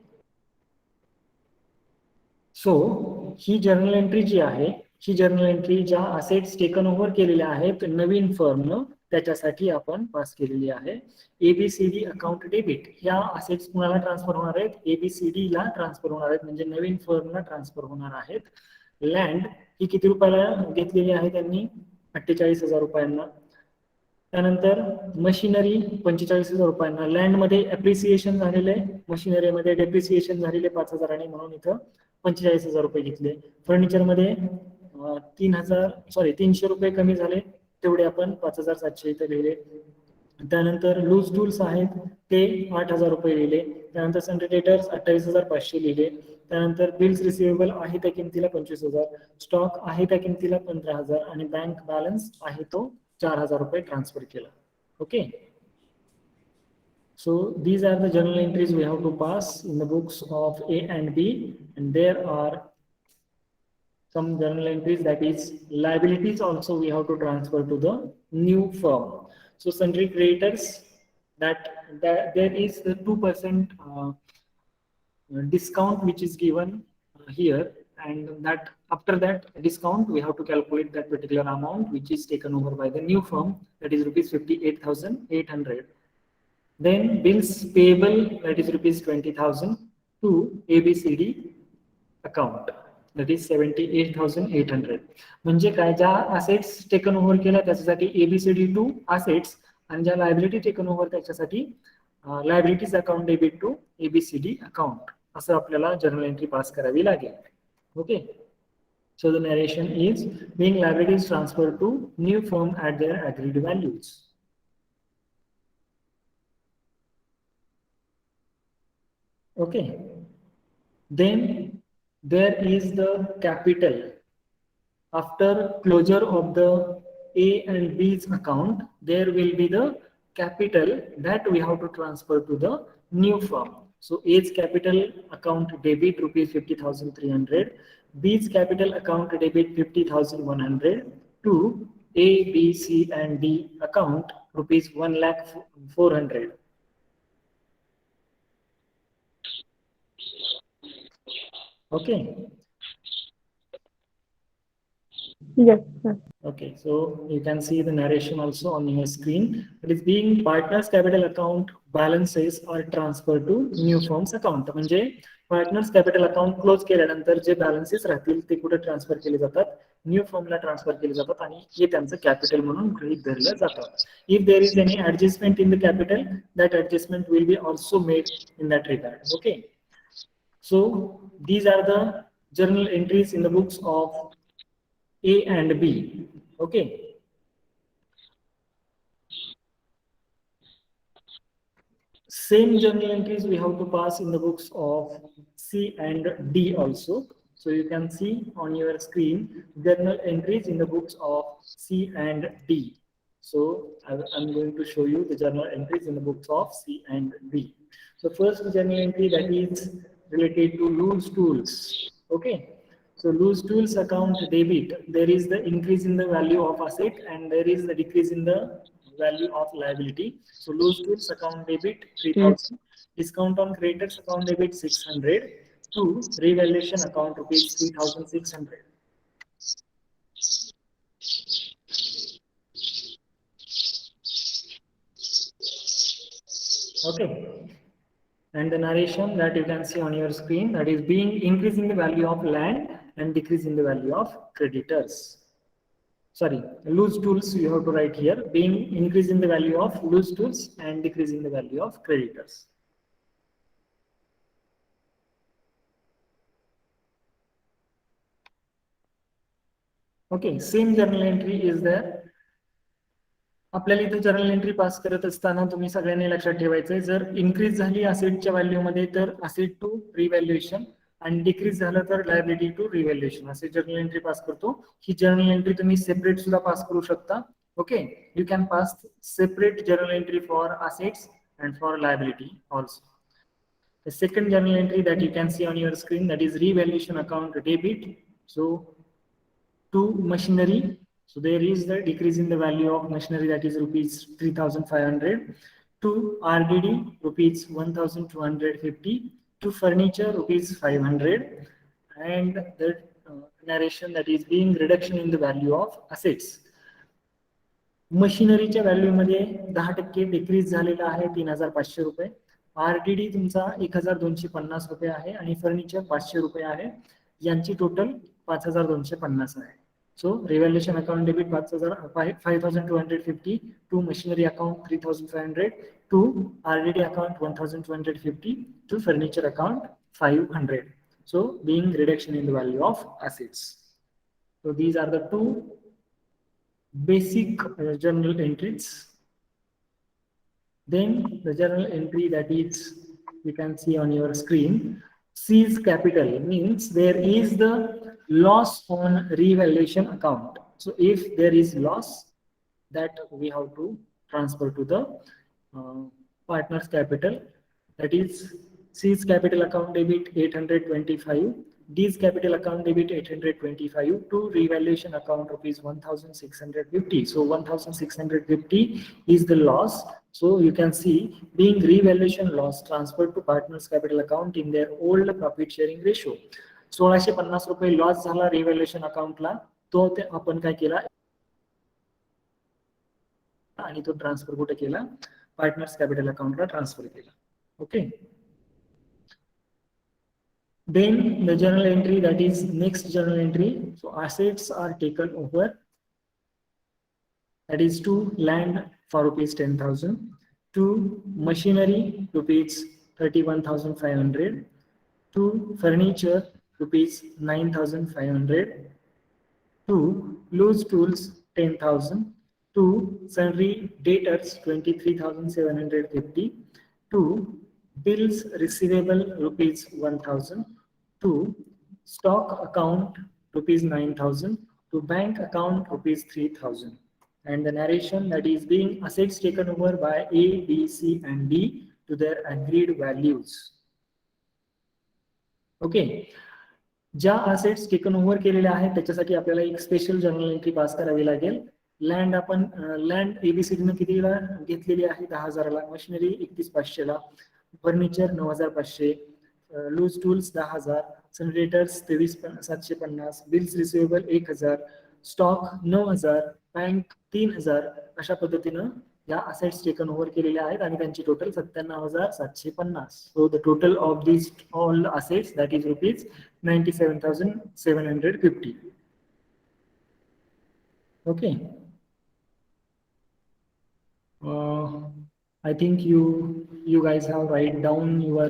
So he journal entry जी आहे, ही journal entry ज्या assets taken over केलेल्या आहेत नवीन फर्मनं, त्याच्यासाठी आपण पास केलेली आहे. एबीसीडी अकाउंट डेबिट ह्या असेट्स कुणाला ट्रान्सफर होणार आहेत? एबीसीडी ला ट्रान्सफर होणार आहेत, म्हणजे नवीन फर्मला ट्रान्सफर होणार आहेत. लँड ही किती रुपयाला घेतलेली आहे त्यांनी? 48,000 रुपयांना. त्यानंतर मशिनरी 45,000 रुपयांना. लँड मध्ये अप्रिसिएशन झालेले, मशिनरीमध्ये डेप्रिसिएशन झालेले 5,000 आणि म्हणून इथं 45,000 रुपये घेतले. फर्निचर मध्ये 300 रुपये कमी झाले, तेवढे आपण 5,700 इथे लिहिले. त्यानंतर लूज टूल्स आहेत ते 8,000 रुपये लिहिले. त्यानंतर सन्ड्री डेटर्स 28,500 लिहिले. त्यानंतर बिल्स रिसिवेबल आहे त्या किमतीला 25,000. स्टॉक आहे त्या किमतीला 15,000 आणि बँक बॅलन्स आहे तो 4,000 रुपये ट्रान्सफर केला. Okay. So these are the journal entries we have to pass in the books of A and B, and there are some journal entries, that is liabilities also we have to transfer to the new firm. So sundry creditors, that there is the 2% discount which is given here, and that after that discount we have to calculate that particular amount which is taken over by the new firm, that is rupees 58,800. Then bills payable, that is rupees 20,000 to ABCD account, that is 78,800. म्हणजे काय, ज्या assets taken over केल्या त्याच्यासाठी ABCD to assets, आणि ज्या liability taken over त्याच्यासाठी liabilities account debit to ABCD account, असं आपल्याला जर्नल एंट्री पास करावी लागेल. Okay. So the narration is being liabilities transferred to new firm at their agreed values. Okay. Then there is the capital. After closure of the A and B's account, there will be the capital that we have to transfer to the new firm. So A's capital account debit rupees 50,300, B's capital account debit 50,100, to A, B, C, and D account rupees 1,04,000. Okay. Yes, sir. Okay, so you can see the narration also on your screen. It is being partners capital account balances are transferred to new firm's account. म्हणजे partners capital account close केल्यानंतर जे balances राहतील ते कुठे transfer केले जातात? New फर्मला transfer केले जातात आणि हे त्यांचं कॅपिटल म्हणून गृहीत धरलं जातं. If there is any adjustment in the capital, that adjustment will be also made in that regard. Okay. So these are the journal entries in the books of A and B. Okay. Same journal entries we have to pass in the books of C and D also. So you can see on your screen journal entries in the books of C and D. So I'm going to show you the journal entries in the books of C and D. So first journal entry, that is related to loose tools. Okay. So loose tools account debit, there is the increase in the value of asset and there is the decrease in the value of liability. So loose tools account debit 3,000, discount on creditors account debit 600, to revaluation account rupees 3,600. Okay. And the narration that you can see on your screen, that is being increasing the value of land and decreasing the value of creditors. sorry, loose tools you have to write here, being increase in the value of loose tools and decrease in the value of creditors. Okay, same journal entry is there. आपल्याला इथे journal entry पास करत असताना तुम्ही सगळ्यांनी लक्षात ठेवायचंय, जर increase झाली असेटच्या value मध्ये तर असेट टू रिव्हॅल्युएशन आणि डिक्रीज झालं तर लायबिलिटी टू रिव्हॅल्युएशन असे जर्नल एंट्री पास करतो. ही जर्नल एंट्री तुम्ही सेपरेट सुद्धा पास करू शकता. Okay, you can pass separate journal entry for assets and for liability also. The second journal entry that you can see on your screen, that is revaluation account debit. So to machinery, so there is the decrease in the value of machinery, that is rupees 3,500. To RDD rupees 1,250. To furniture rupees 500. And the narration that is being reduction in the value of assets. मशिनरीच्या value मध्ये 10% decrease झालेला आहे 3,500 रुपये. RDD तुमचा 1,250 रुपये आहे आणि furniture 500 रुपये आहे. यांची टोटल 5,250 आहे. So revaluation account debit 5,250. To machinery account 3,500. To RDD account 1,250. To furniture account 500. So being reduction in the value of assets. So these are the two basic journal entries. Then the journal entry that is, you can see on your screen, seize capital, means there is the loss on revaluation account. So if there is loss, that we have to transfer to the partner's capital. That is seize capital account debit 825. These capital account debit 825 to revaluation account rupees 1,650. So 1,650 is the loss. So you can see being revaluation loss transferred to partners capital account in their old profit sharing ratio. 1,650 रुपये loss झाला revaluation अकाउंटला, तो ते आपण काय केला आणि तो ट्रान्सफर कुठे केला, पार्टनर्स कॅपिटल अकाउंटला ट्रान्सफर केला. Okay, then the journal entry, that is next journal entry. So assets are taken over, that is to land for rupees 10,000, to machinery rupees 31,500, to furniture rupees 9,500, to loose tools 10,000, to sundry debtors 23,750, to bills receivable rupees 1,000, to stock account rupees 9,000, to bank account rupees 3,000. And the narration, that is being assets taken over by A, B, C and D to their agreed values. Okay, ज्या assets taken over केलेल्या आहेत त्याच्यासाठी आपल्याला एक special journal entry pass करावी लागेल. Land आपण land ABCD ने कितीला घेतलेली आहे 10,000ला, मशिनरी 31,500 ला, furniture 9,500, loose tools 10,000, generators 23,750, bills receivable 1,000, stock 9,000, bank 3,000. अशा पद्धतीनं या असेट्स टेकन ओव्हर केलेल्या आहेत आणि त्यांची total 97,750. So the total of this all assets that is rupees 97,750. Okay, I think you guys have write down your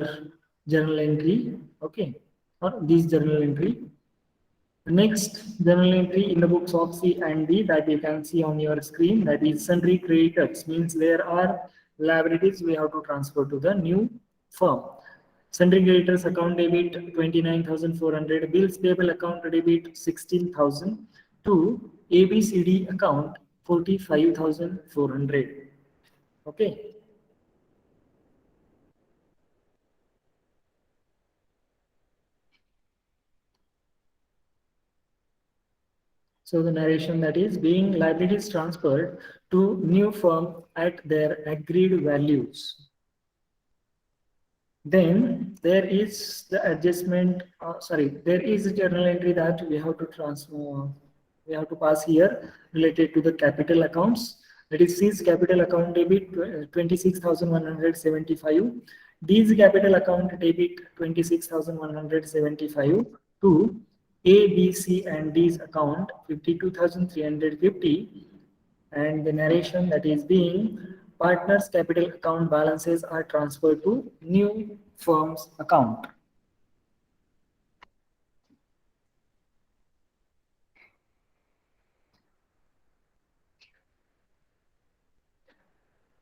journal entry, okay, or this journal entry. The next journal entry in the books of C and D that you can see on your screen, that is sundry creditors, means there are liabilities we have to transfer to the new firm. Sundry creditors account debit 29,400, bills payable account debit 16,000, to ABCD account 45,400. Okay. So the narration, that is being liabilities transferred to new firm at their agreed values. Then there is the adjustment, there is a journal entry that we have to transfer, we have to pass here related to the capital accounts. That is seize capital account debit 26,175. These capital account debit 26,175 to A, B, C, and D's account 52,350, and the narration that is being partners capital account balances are transferred to new firm's account.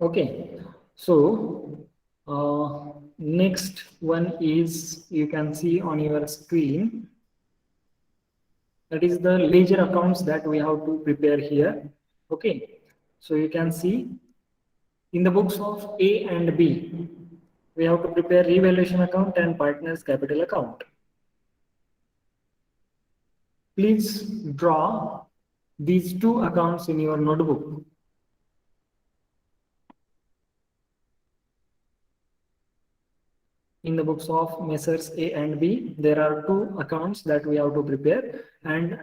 Okay, so next one is, you can see on your screen, that is the ledger accounts that we have to prepare here. Okay, so you can see in the books of A and B, we have to prepare revaluation account and partners capital account. Please draw these two accounts in your notebook. In the books of Messrs A and B, there are two accounts that we have to prepare, and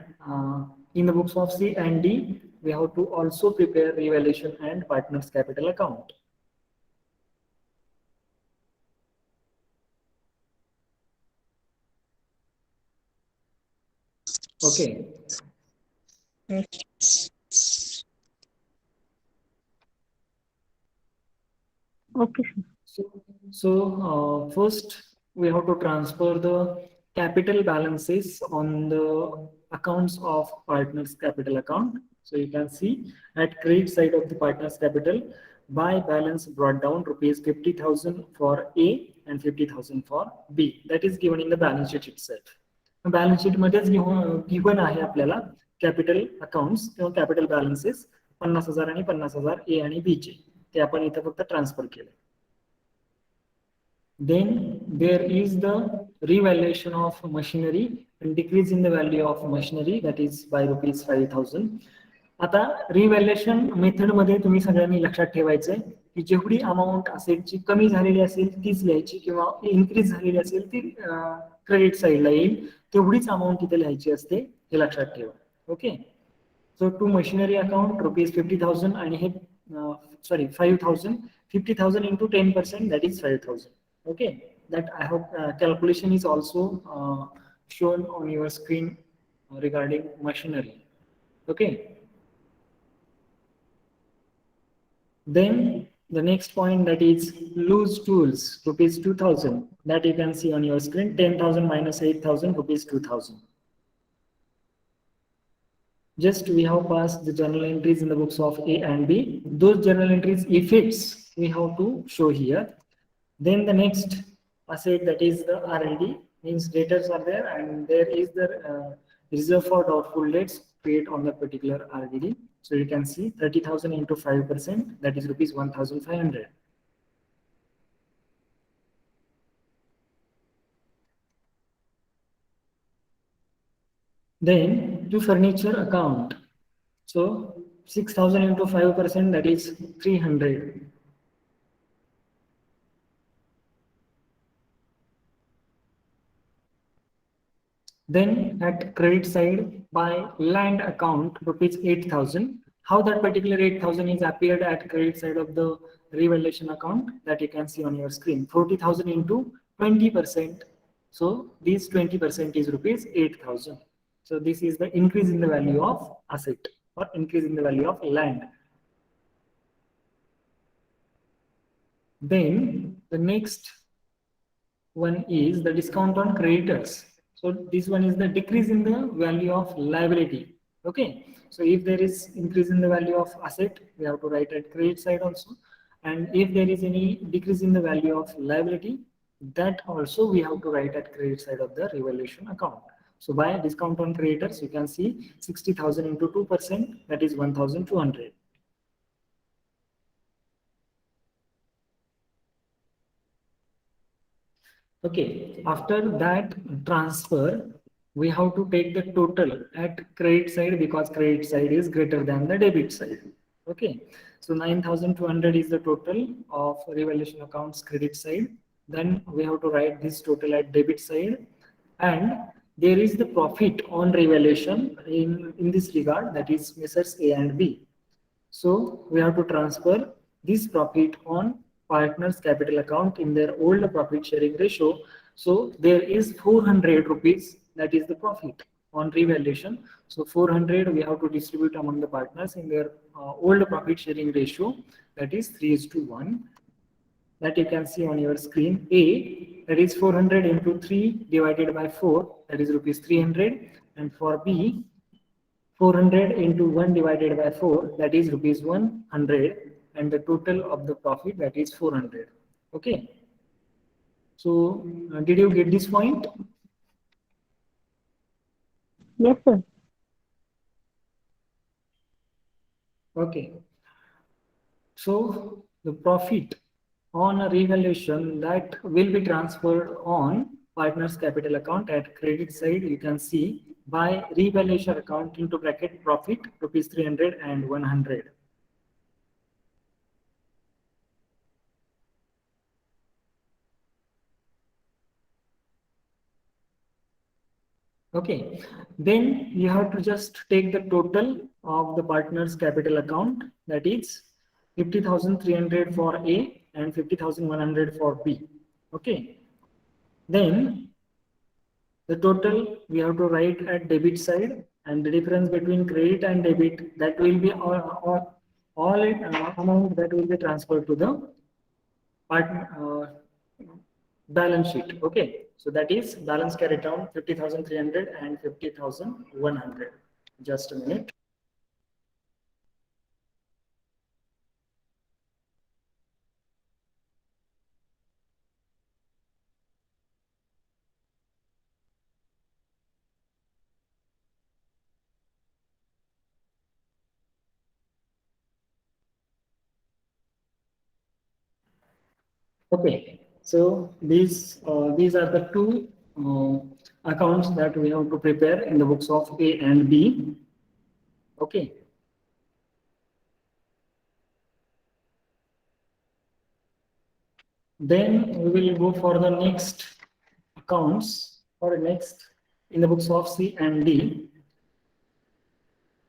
in the books of C and D, we have to also prepare revaluation and partners capital account. Okay. Okay, sir. So first we have to transfer the capital balances on the accounts of partners capital account. So you can see at credit side of the partners capital, by balance brought down rupees 50,000 for A and 50,000 for B. That is given in the balance sheet itself. Balance sheet मध्येच given आहे आपल्याला capital accounts किंवा capital balances 50,000 आणि 50,000 A आणि B चे, ते आपण इथे फक्त ट्रान्सफर केले. Then there is the revaluation of machinery and decrease in the value of machinery, that is by rupees 5,000. आता रिव्हॅल्युएशन मेथड मध्ये तुम्ही सगळ्यांनी लक्षात ठेवायचंय की जेवढी अमाऊंट असेलची कमी झालेली असेल तीच लिहायची, किंवा इन्क्रीज झालेली असेल ती क्रेडिट साईडला येईल, तेवढीच अमाऊंट तिथे लिहायची असते, हे लक्षात ठेवा. Okay, so to machinery account rupees 50,000 आणि हे sorry 5,000, 50,000 into 10%, that is 5,000. Okay, that I hope calculation is also shown on your screen regarding machinery. Okay, then the next point, that is loose tools rupees 2,000, that you can see on your screen. 10,000 minus 8,000 rupees 2,000. Just we have passed the journal entries in the books of A and B. Those journal entries effects we have to show here. Then the next asset, that is the RLD, means debtors are there, and there is the reserve for doubtful debts paid on the particular RDD. So you can see 30,000 into 5%, that is rupees 1,500. Then to furniture account, so 6,000 into 5%, that is 300. Then at credit side, by land account rupees 8,000. How that particular 8,000 is appeared at credit side of the revaluation account, that you can see on your screen. 40,000 into 20%. So this 20% is rupees 8,000. So this is the increase in the value of asset, or increase in the value of land. Then the next one is the discount on creditors. So this one is the decrease in the value of liability. Okay, so if there is increase in the value of asset, we have to write at credit side also, and if there is any decrease in the value of liability, that also we have to write at credit side of the revaluation account. So by discount on creditors, you can see 60,000 into 2%, that is 1,200. Okay, after that transfer, we have to take the total at credit side, because credit side is greater than the debit side. Okay, so 9,200 is the total of revaluation accounts credit side. Then we have to write this total at debit side, and there is the profit on revaluation in this regard, that is Messrs A and B. So we have to transfer this profit on partners capital account in their old profit sharing ratio. So there is 400 rupees, that is the profit on revaluation. So 400 we have to distribute among the partners in their old profit sharing ratio, that is 3:1. That you can see on your screen. A, that is 400 into 3 divided by 4, that is rupees 300. And for B, 400 into 1 divided by 4, that is rupees 100. And the total of the profit, that is 400. Okay. So, did you get this point? Yes, sir. Okay. So, the profit on a revaluation that will be transferred on partner's capital account at credit side, you can see by revaluation account into bracket profit rupees 300 and 100. Okay, then you have to just take the total of the partner's capital account, that is 50,300 for A and 50,100 for B. Okay, then the total we have to write at debit side, and the difference between credit and debit, that will be all amount that will be transferred to the balance sheet. Okay, so that is balance carried down 50,300 and 50,100. Just a minute. Okay, so these are the two accounts that we have to prepare in the books of A and B. Okay. Then we will go for the next accounts, or next in the books of C and D.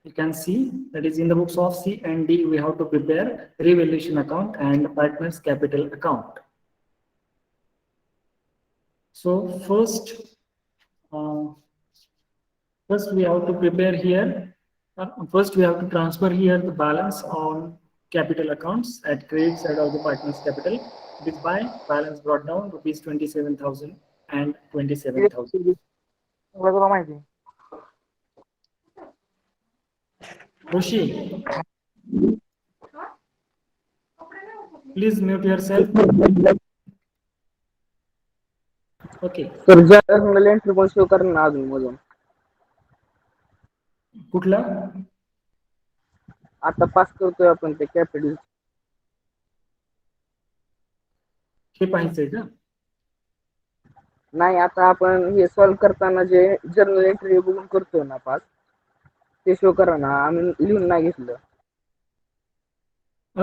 You can see that is in the books of C and D, we have to prepare revaluation account and partners capital account. So first we have to prepare here. First we have to transfer here the balance on capital accounts at credit side of the partners capital. It is by balance brought down rupees 27,000 and 27,000. Roshi, please mute yourself. Okay. तर journal entry पण show कर ना अजून मधून कुठला आता पास करतोय आपण ते कॅपिटल हे पाहायचंय का नाही आता आपण हे सॉल्व करताना जे जर्नल एंट्री बघून करतोय ना पास ते शो करा ना आम्ही लिहून नाही घेतलं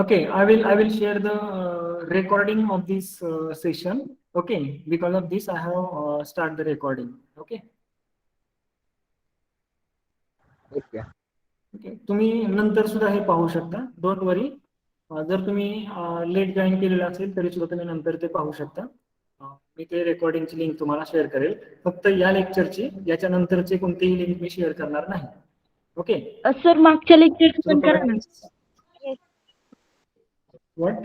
Okay, I will share the recording of this session. Okay, because of this I have start the recording. Okay. Okay Okay, तुम्ही नंतर सुद्धा हे पाहू शकता. Don't worry. जर तुम्ही लेट जॉईन केलेलं असेल तरी सुद्धा तुम्ही नंतर ते पाहू शकता. मी ते रेकॉर्डिंगची लिंक तुम्हाला शेअर करेल. फक्त या लेक्चरची याच्या नंतरची कोणतीही लिंक मी शेअर करणार नाही. ओके. सर मागच्या लेक्चरची पण करा ना. What?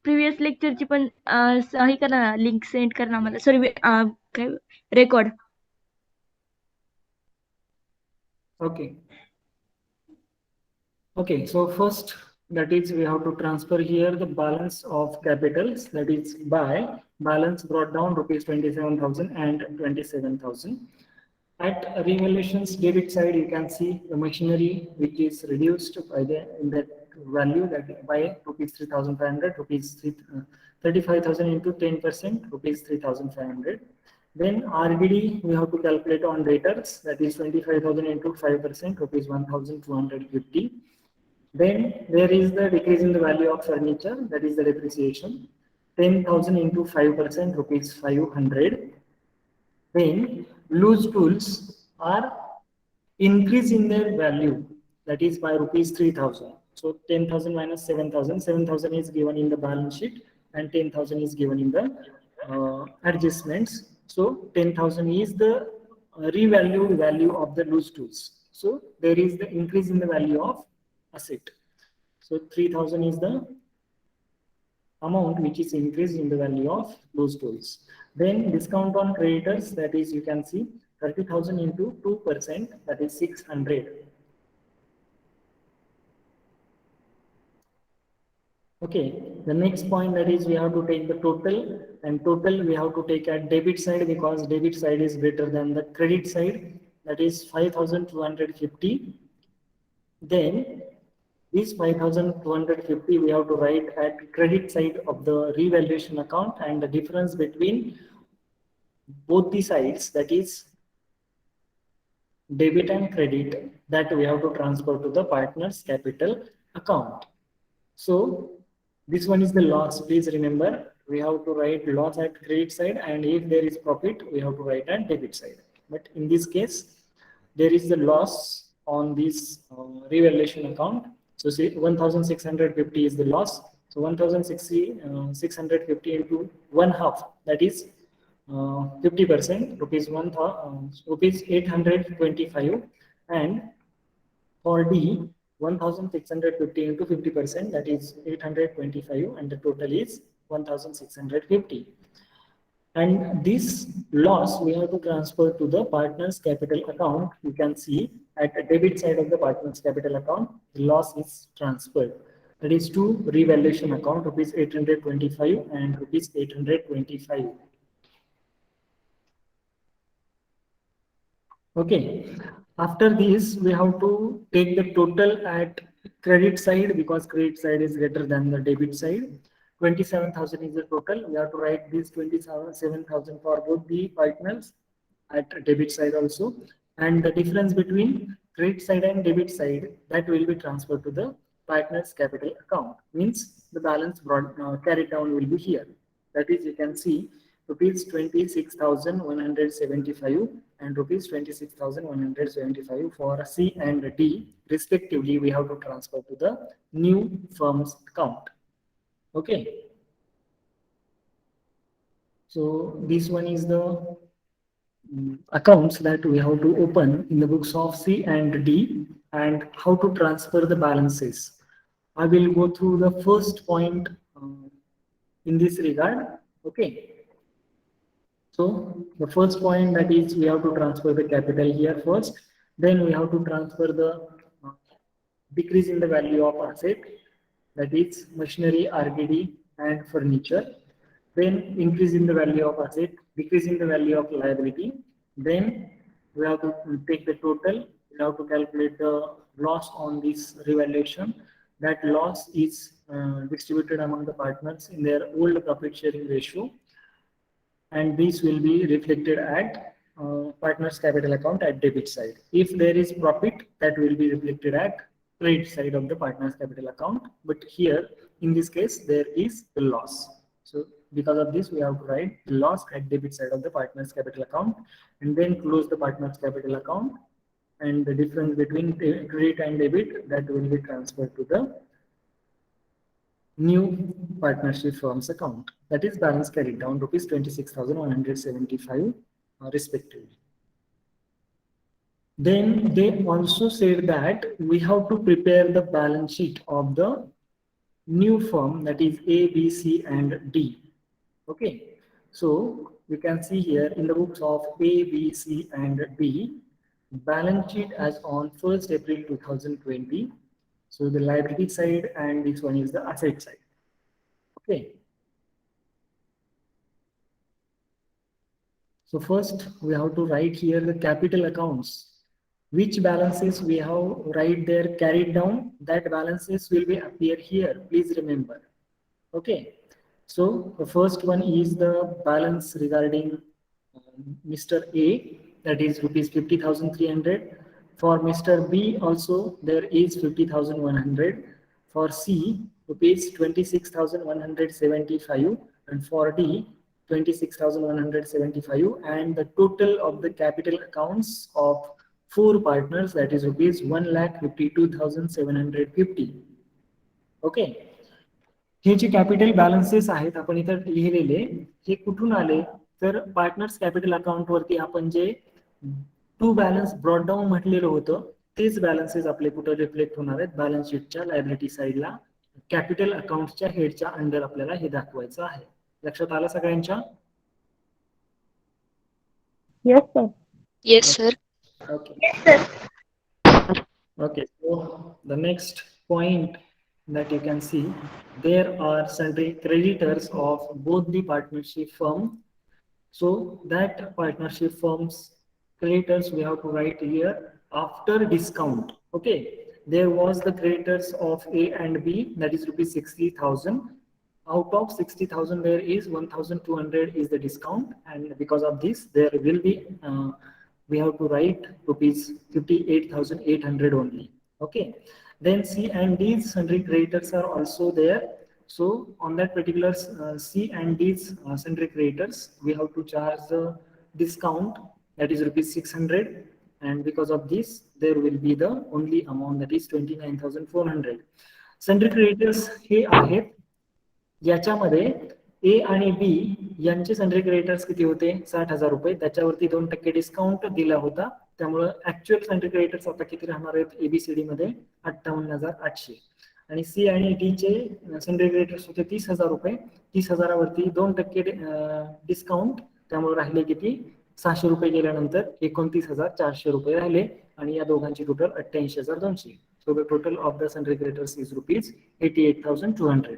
प्रिव्हियस लेक्चरची पण हे करा ना, लिंक सेंड करा ना मला. सॉरी काय record. Okay. Okay, so first that is we have to transfer here the balance of capitals, that is by balance brought down rupees 27,000 and 27,000. At revaluations debit side you can see the machinery which is reduced by the in that value, that by rupees 3,500, rupees 35,000 into 10%, rupees 3,500. Then RDD we have to calculate on debtors, that is 25,000 into 5%, rupees 1,250. Then there is the decrease in the value of furniture, that is the depreciation, 10,000 into 5%, rupees 500. Then loose tools are increase in their value, that is by rupees 3,000. So 10,000 minus 7,000, 7,000 is given in the balance sheet and 10,000 is given in the adjustments. So 10,000 is the revalued value of the loose tools. So there is the increase in the value of asset. So 3000 is the amount which is increased in the value of loose tools. Then discount on creditors, that is you can see 30,000 into 2%, that is 600. Okay, the next point, that is we have to take the total, and total we have to take at debit side because debit side is greater than the credit side, that is 5,250. Then this 5,250 we have to write at credit side of the revaluation account, and the difference between both the sides, that is debit and credit, that we have to transfer to the partner's capital account. So this one is the loss. Please remember, we have to write loss at credit side, and if there is profit, we have to write at debit side. But in this case, there is the loss on this revaluation account. So say 1,650 is the loss. So 1,650 into 1/2, that is 50%, rupees 825, and for D 1,650 into 50%, that is 825, and the total is 1,650. And this loss we have to transfer to the partner's capital account. You can see at the debit side of the partner's capital account, the loss is transferred. That is to revaluation account, rupees 825 and rupees 825. Okay. After this, we have to take the total at credit side because credit side is greater than the debit side. 27,000 is the total. We have to write this 27,000 for both the partners at debit side also. And the difference between credit side and debit side, that will be transferred to the partner's capital account. Means the balance carried down will be here. That is, you can see rupees 26,175 and rupees 26,175 for C and D respectively. We have to transfer to the new firm's account. Okay. So this one is the accounts that we have to open in the books of C and D, and how to transfer the balances. I will go through the first point in this regard. Okay. So the first point, that is we have to transfer the capital here first. Then we have to transfer the decrease in the value of asset, that is machinery, RDD and furniture. Then increase in the value of asset, decrease in the value of liability. Then we have to take the total. We have to calculate the loss on this revaluation. That loss is distributed among the partners in their old profit sharing ratio, and this will be reflected at partner's capital account at debit side. If there is profit, that will be reflected at credit side of the partner's capital account. But here in this case there is the loss. So because of this, we have to write the loss at debit side of the partner's capital account, and then close the partner's capital account, and the difference between credit and debit, that will be transferred to the new partnership firm's account. That is balance carried down, rupees 26,175 respectively. Then they also said that we have to prepare the balance sheet of the new firm, that is A, B, C and D. Okay. So we can see here in the books of A, B, C and D, balance sheet as on 1st April 2020. So the liability side, and this one is the asset side. Okay. So first we have to write here the capital accounts. Which balances we have write there carried down, that balances will be appear here. Please remember. Okay. So the first one is the balance regarding Mr. A, that is rupees 50,300. For Mr. B also there is 50,100. For C, rupees 26,175, and for D 26,175, and the total of the capital accounts of 4 partners, that is rupees 1,52,750. Okay. हे जे capital balances आहेत आपण इथं लिहिलेले, हे कुठून आले तर partners capital account वरती आपण जे टू बॅलन्स ब्रॉड डाऊन म्हटलेलं होतं, तेच बॅलन्सेस आपले कुठे रिफ्लेक्ट होणार आहेत बॅलन्स शीटच्या लायबिलिटी साईडला कॅपिटल अकाउंटच्या हेडच्या अंडर आपल्याला हे दाखवायचं आहे. लक्षात आलं सगळ्यांच्या? Yes sir. Yes sir. Okay. Okay, so the next point that you can see, there are sundry creditors of both the partnership firm. So that partnership firm's creditors we have to write here after discount. Okay, there was the creditors of A and B, that is rupees 60,000. Out of 60,000, there is 1,200 is the discount, and because of this, there will be we have to write rupees 58,800 only. Okay, then C and D's sundry creditors are also there. So on that particular C and D's sundry creditors, we have to charge the discount, that is rupees 600, and because of this, there will be the only amount, that is 29,400. Sundry creditors हे आहेत, याच्यामध्ये ए आणि B यांचे sundry creditors किती होते? 60,000 रुपये. त्याच्यावरती 2% discount दिला होता, त्यामुळे ऍक्च्युअल सन्ड्री क्रेडिटर्स आता किती राहणार आहेत एबीसीडी मध्ये? 58,800. आणि सी आणि डी चे सन्ड्री क्रेडिटर्स होते 30,000 रुपये. 30,000वरती 2% डिस्काउंट, त्यामुळे राहिले किती? 600 रुपये गेल्यानंतर 29,400 रुपये राहिले, आणि या दोघांची total 88,200. So the total of the sundry creditors is rupees 88,200.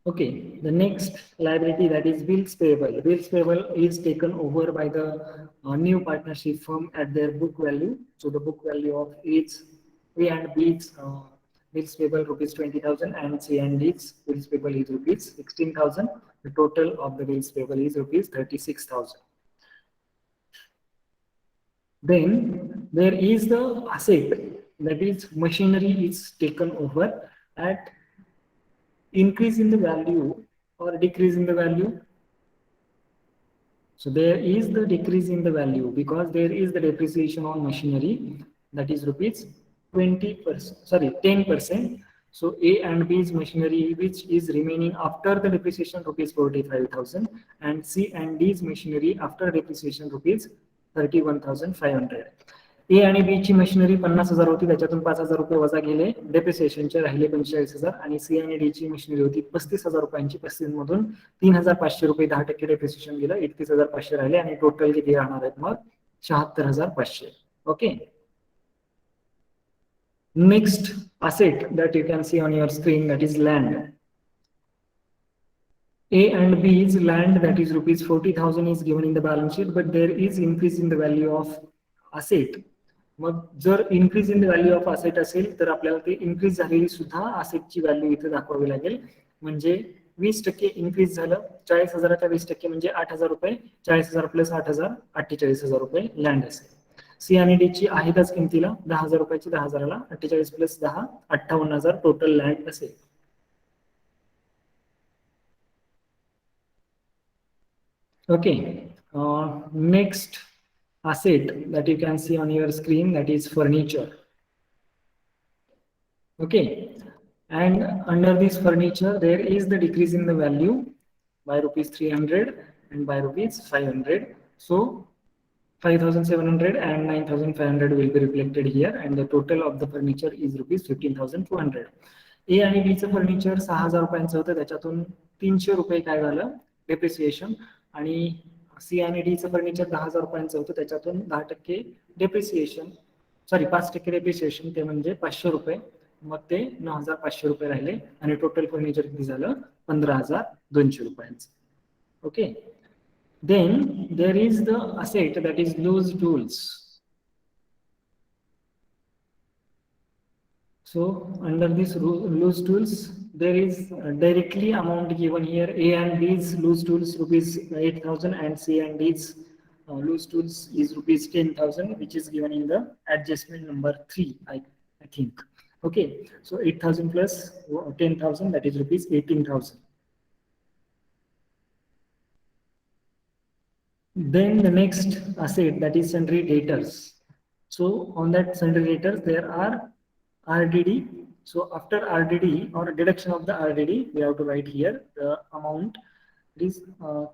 Okay, the next liability, that is bills payable. Bills payable is taken over by the new partnership firm at their book value. So the book value of each A and B's bills payable rupees 20,000, and C and D's bills payable is rupees 16,000. The total of the bills payable is rupees 36,000. Then there is the asset, that is machinery is taken over at increase in the value or decrease in the value. So there is the decrease in the value because there is the depreciation on machinery, that is rupees 10%. So A and B's machinery which is remaining after the depreciation rupees 45,000, and C and D's machinery after depreciation rupees 31,500. ए आणि B ची machinery 50,000 होती, त्याच्यातून 5,000 रुपये वजा गेले डेप्रिसिएशनचे, राहिले 45,000. आणि सी आणि डी ची मशिनरी होती 35,000 रुपयांची, 35 मधून 3,500 रुपये 10% डेप्रिसिएशन गेलं, 31,500 राहिले, आणि टोटल किती राहणार आहेत मग? 76,500. Okay, next asset that you can see on your screen, that is land. A and B's land, that is rupees 40,000 is given in the balance sheet, but there is increase in the value of asset. मग जर increase in the value of asset असेल तर आपल्याला ते increase झालेली सुद्धा असेटची value इथे दाखवावी लागेल. म्हणजे 20% इन्क्रीज झालं, 40,000च्या 20% म्हणजे 8,000 रुपये, 40,000 प्लस 8,000 48,000 रुपये लँड असेल. सी आणि डी ची आहे त्याच किमतीला 10,000 रुपयाची, 10,000ला 48 प्लस 10 58,000 टोटल लँड असेल. Okay, next asset that you can see on your screen, that is furniture. Okay, and under this furniture there is the decrease in the value by rupees 300 and by rupees 500. So 5,700 and 9,500 will be reflected here, and the total of the furniture is rupees 15,200. A आणि B चं furniture 6,000 रुपयांचं होतं, त्याच्यातून 300 रुपये काय झालं? Depreciation. आणि सी आणि डी चं फर्निचर 10,000 रुपयांचं होतं, त्याच्यातून 10% डेप्रिसिएशन, 5% डेप्रिसिएशन, ते म्हणजे 500 रुपये, मग ते 9,500 रुपये राहिले, आणि टोटल फर्निचर किती झालं? 15,200 रुपयांचं. Okay, then there is the asset that is loose tools. So under this loose tools, there is directly amount given here. A and B's loose tools rupees 8,000, and C and D's loose tools is rupees 10,000, which is given in the adjustment number 3, I think. Okay, so 8,000 plus 10,000, that is rupees 18,000. Then the next asset, that is sundry debtors. So on that sundry debtors there are RDD. So after RDD or deduction of the RDD, we have to write here the amount It is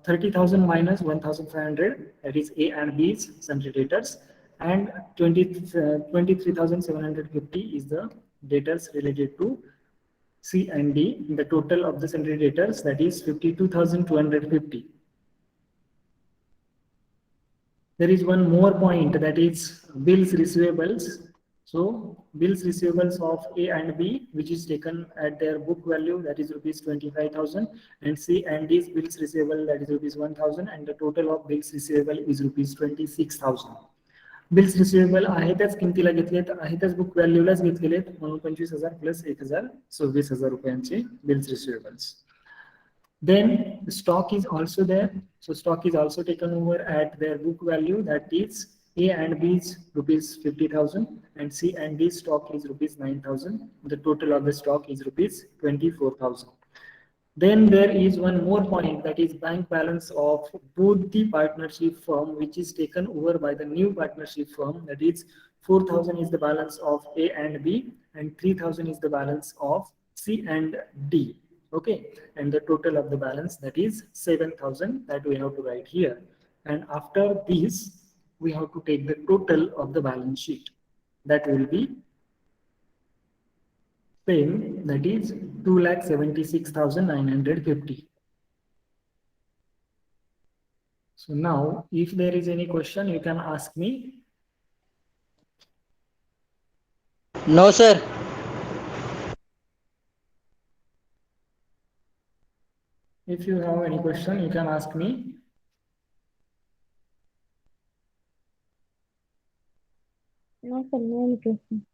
30,000 minus 1,500, that is A and B's sundry debtors, and 23,750 is the debtors related to C and D. The total of the sundry debtors, that is 52,250. There is one more point, that is bills receivables. So bills receivables of A and B, which is taken at their book value, that is rupees 25,000, and C and D's bills receivable, that is rupees 1,000, and the total of bills receivable is rupees 26,000. Bills receivable आहेतच किमतीला घेतलेत, आहेतच book व्हॅल्यूलाच घेतलेलेत, म्हणून 25,000 plus 1,000 26,000 रुपयांचे bills receivables. Then the stock is also there. So stock is also taken over at their book value, that is A and B's rupees 50,000 and C and D's stock is rupees 9,000. The total of the stock is rupees 24,000. Then there is one more point, that is bank balance of both the partnership firm, which is taken over by the new partnership firm. That is 4,000 is the balance of A and B and 3,000 is the balance of C and D. Okay, and the total of the balance, that is 7,000, that we have to write here. And after this, we have to take the total of the balance sheet. That will be same, that is 2,76,950. So now, if there is any question, you can ask me. No, sir. If you have any question, you can ask me. No, sir, no any question.